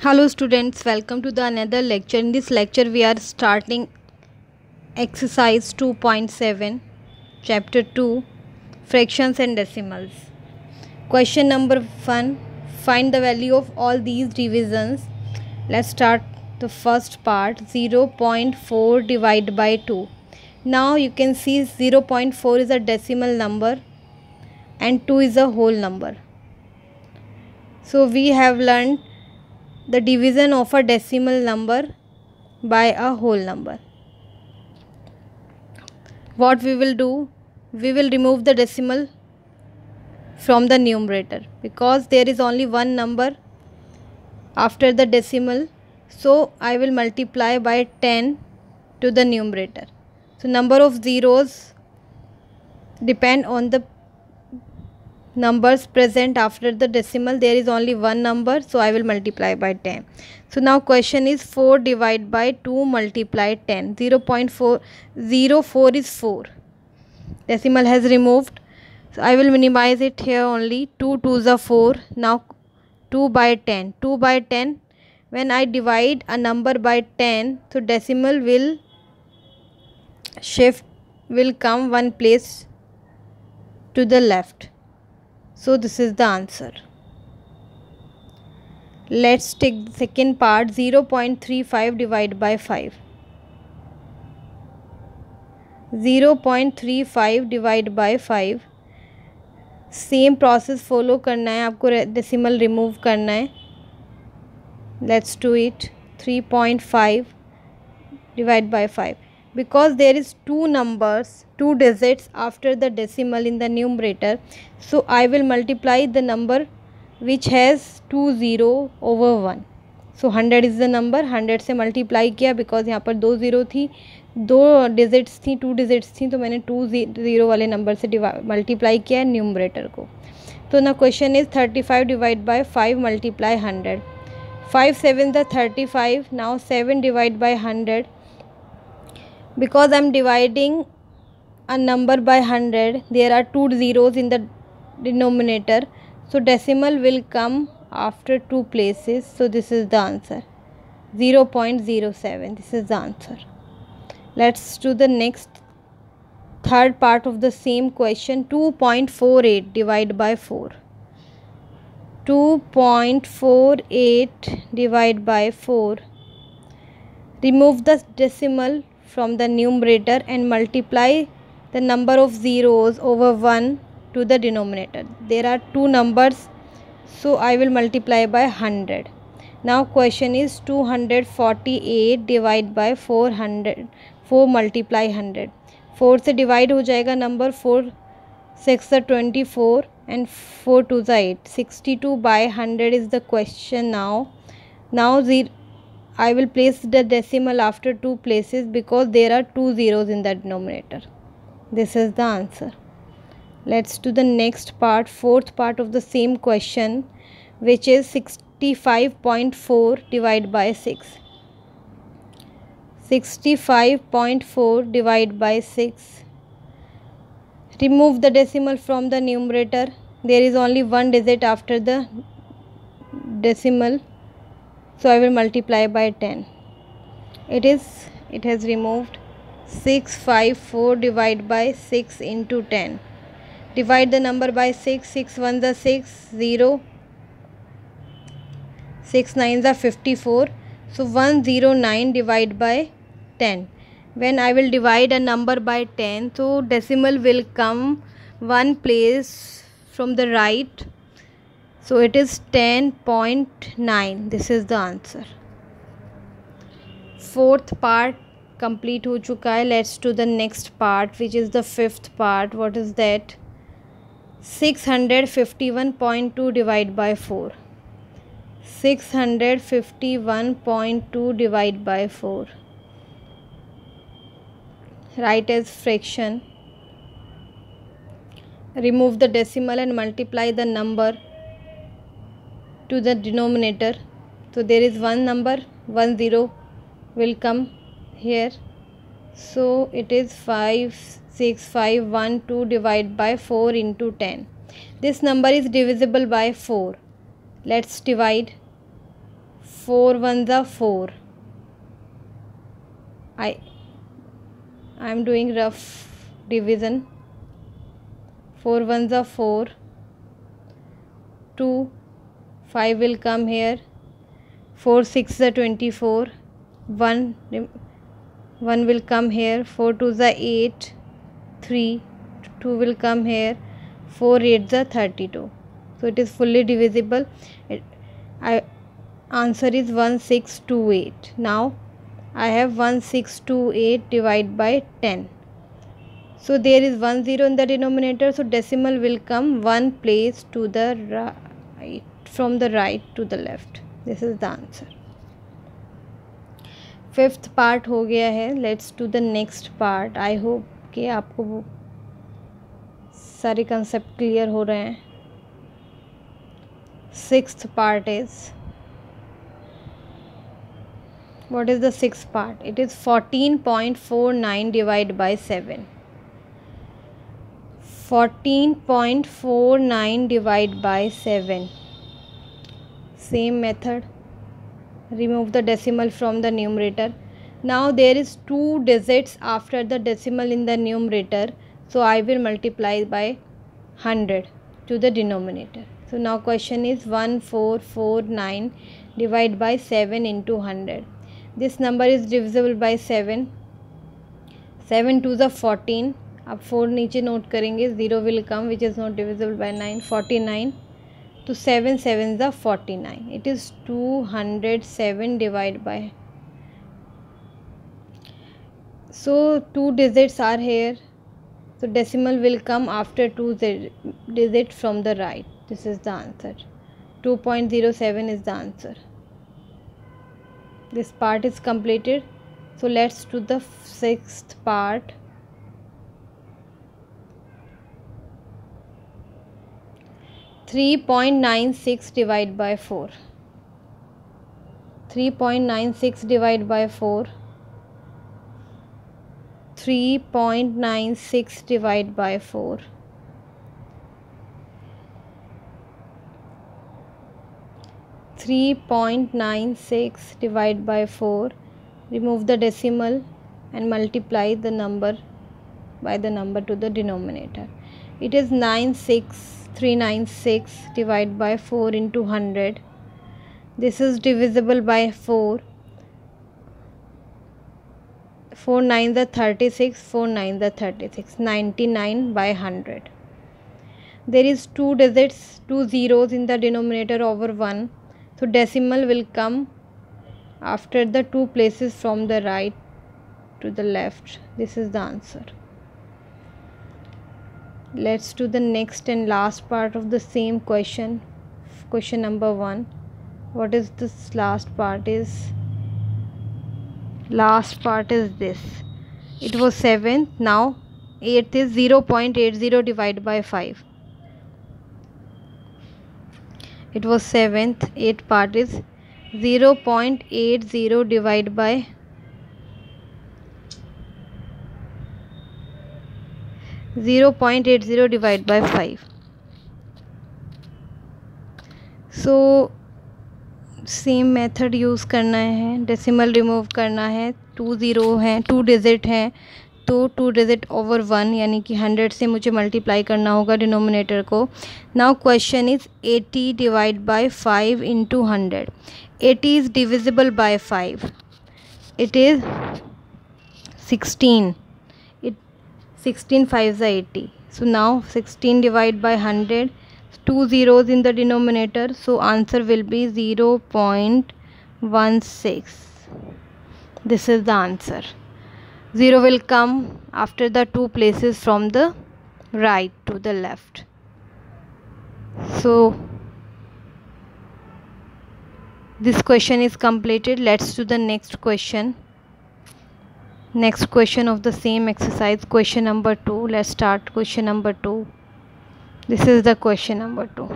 Hello students, welcome to the another lecture. In this lecture we are starting exercise 2.7 chapter 2 fractions and decimals. Question number 1, find the value of all these divisions. Let's start the first part. 0.4 divided by 2. Now you can see 0.4 is a decimal number and 2 is a whole number. So we have learned the division of a decimal number by a whole number. What we will do, we will remove the decimal from the numerator because there is only one number after the decimal. So I will multiply by 10 to the numerator. So number of zeros depend on the numbers present after the decimal. There is only one number, so I will multiply by 10. So now question is 4 divided by 2 multiply 10. 0.404 is 4. Decimal has removed, so I will minimize it here only. 2 2s are 4. Now 2 by 10. 2 by 10, when I divide a number by 10, so decimal will come one place to the left. So this is the answer. Let's take the second part. 0.35 divided by 5. 0.35 divided by 5. Same process follow करना है आपको, decimal remove करना है. Let's do it. 3.5 divided by 5. Because there is two numbers, two digits after the decimal in the numerator, so I will multiply the number which has 2 0 over 1. So 100 is the number. 100 से multiply किया because यहाँ पर 2 0 थी, 2 digits थी, 2 digits थी, तो मैंने 2 0 वाले नंबर से मल्टीप्लाई किया है न्यूमरेटर को. तो ना question is 35 divide by 5 multiply 100. 5 7 the 35. Now 7 divided by 100. Because I am dividing a number by 100, there are 2 zeros in the denominator, so decimal will come after 2 places. So this is the answer, 0.07. This is the answer. Let's do the next third part of the same question. 2.48 divided by 4. 2.48 divided by 4. Remove the decimal from the numerator and multiply the number of zeros over 1 to the denominator. There are two numbers, so I will multiply by 100. Now question is 248 divided by 400. 4 multiply 100. 4 से divide हो जाएगा number. 4 6 24 and 4 2 8. 62 by 100 is the question now. Now I will place the decimal after 2 places because there are 2 zeros in the denominator. This is the answer. Let's do the next part, fourth part of the same question, which is 65.4 divided by 6. 65.4 divided by 6. Remove the decimal from the numerator. There is only one digit after the decimal, so I will multiply by 10. It has removed. 654 divided by 6 into 10. Divide the number by 6. 6 1s are 6, 0. 6 9s are 54. So 109 divided by 10. When I will divide a number by 10, so decimal will come one place from the right. So it is 10.9. This is the answer. Fourth part complete हो चुका है. Let's do the next part, which is the fifth part. What is that? 651.2 divided by 4. 651.2 divided by 4. Write as fraction. Remove the decimal and multiply the number to the denominator. So there is one number, 1 0 will come here. So it is 56512 divided by 4 into 10. This number is divisible by 4. Let's divide 4 ones are 4. I'm doing rough division. 4 ones are 4. 2, 5 will come here. 4 6 are 24. 1 will come here. 4 2s are 8. 3, 2 will come here. 4 8s are 32. So it is fully divisible. Answer is 1628. Now I have 1628 divided by 10. So there is 1 0 in the denominator, so decimal will come one place to the right, from the right to the left. This is the answer. Fifth part हो गया है. Let's do the next part. I hope कि आपको वो सारे concept clear हो रहे हैं. Sixth part is, what is the sixth part? It is 14.49 divided by 7. 14.49 divided by 7. Same method. Remove the decimal from the numerator. Now there is 2 digits after the decimal in the numerator, so I will multiply by 100 to the denominator. So now question is 1449 divided by 7 into 100. This number is divisible by 7. 7 2s are 14. अब 4 नीचे note करेंगे, 0 will come which is not divisible by 9. 49. तो 7 7s are 49. It is 207 divided by. So 2 digits are here. So decimal will come after 2 digits from the right. This is the answer. 2.07 is the answer. This part is completed. So let's do the sixth part. (3.96 divided by 4). 3.96 divided by 4. 3.96 divided by 4. 3.96 divided by 4. Remove the decimal and multiply the number by the number to the denominator. It is 96396 divided by 4 into 100. This is divisible by 4. 4 9s are 36. 4 9s are 36. 99 by 100. There is 2 digits, 2 zeros in the denominator over 1. So decimal will come after the 2 places from the right to the left. This is the answer. Let's do the next and last part of the same question. Question number 1. What is this last part is? Last part is this. It was 7th. Now 8th is 0.80 divided by 5. It was 7th. 8th part is 0.80 divided by 0.80 divided by 5. So same method use करना है. Decimal remove करना है. 2 0 हैं, 2 digit हैं, तो 2 digit over 1 यानी कि 100 से मुझे मल्टीप्लाई करना होगा डिनोमिनेटर को. Now question is 80 divide by 5 into 100. 80 is divisible by 5. It is 16. 16 5s are 80. So now 16 divided by 100. 2 zeros in the denominator, so answer will be 0.16. This is the answer. 0 will come after the 2 places from the right to the left. So this question is completed. Let's do the next question. Next question of the same exercise, question number 2. Let's start question number 2. This is the question number 2.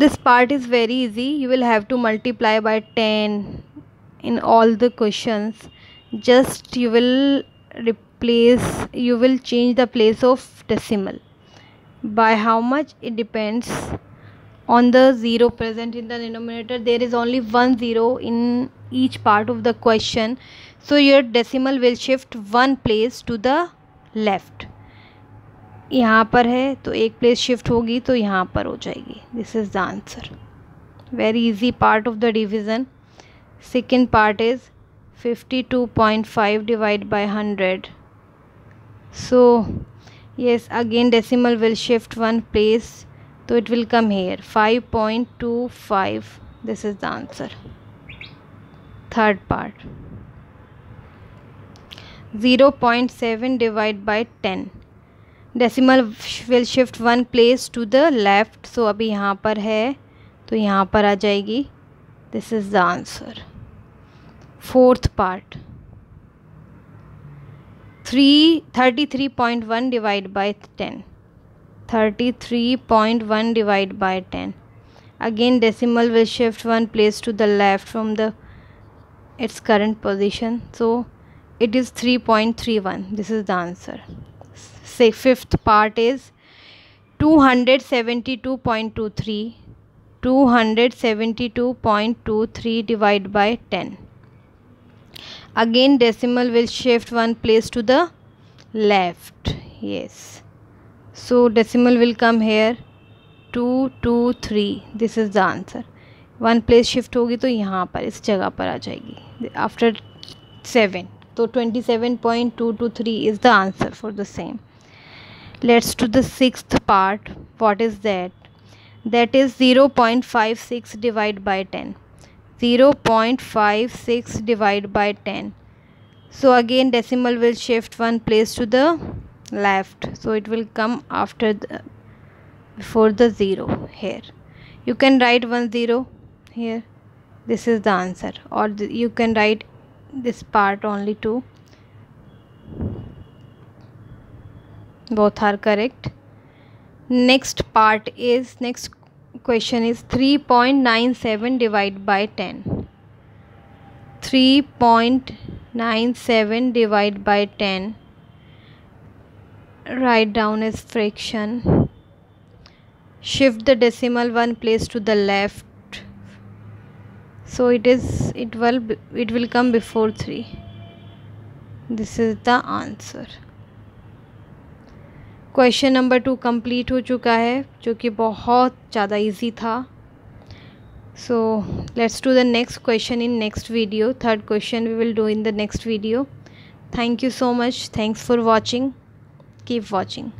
This part is very easy. You will have to multiply by 10 in all the questions. Just you will change the place of decimal. By how much? It depends on the 0 present in the denominator, there is only 1 0 in each part of the question, so your decimal will shift 1 place to the left. यहाँ पर है तो एक place shift होगी तो यहाँ पर हो जाएगी. This is the answer. Very easy part of the division. Second part is 52.5 divide by 100. So yes, again decimal will shift 1 place, so it will come here 5.25. this is the answer. Third part, 0.7 divided by 10. decimal will shift 1 place to the left, so अभी यहाँ पर है तो यहाँ पर आ जाएगी. this is the answer. Fourth part, 33.1 divided by 10. 33.1 divided by 10. Again decimal will shift 1 place to the left from its current position, so it is 3.31. this is the answer. Say fifth part is 272.23. 272.23 divided by 10. Again decimal will shift 1 place to the left. yes, so decimal will come here 223. this is the answer. 1 place shift होगी तो यहाँ पर इस जगह पर आ जाएगी after 7. तो 27.223 is the answer for the same. Let's do the sixth part. What is that? That is 0.56 divided by 10. 0.56 divided by 10. so again decimal will shift 1 place to the left, so it will come after before the 0 here. You can write 1 0 here. this is the answer, or you can write this part only too. both are correct. Next question is 3.97 divided by 10. 3.97 divided by 10. write down as fraction. Shift the decimal 1 place to the left, so it will come before 3. this is the answer. Question number 2 complete हो चुका है, जो कि बहुत ज़्यादा easy था. So let's do the next question in next video. Third question we will do in the next video. Thank you so much. Thanks for watching. Keep watching.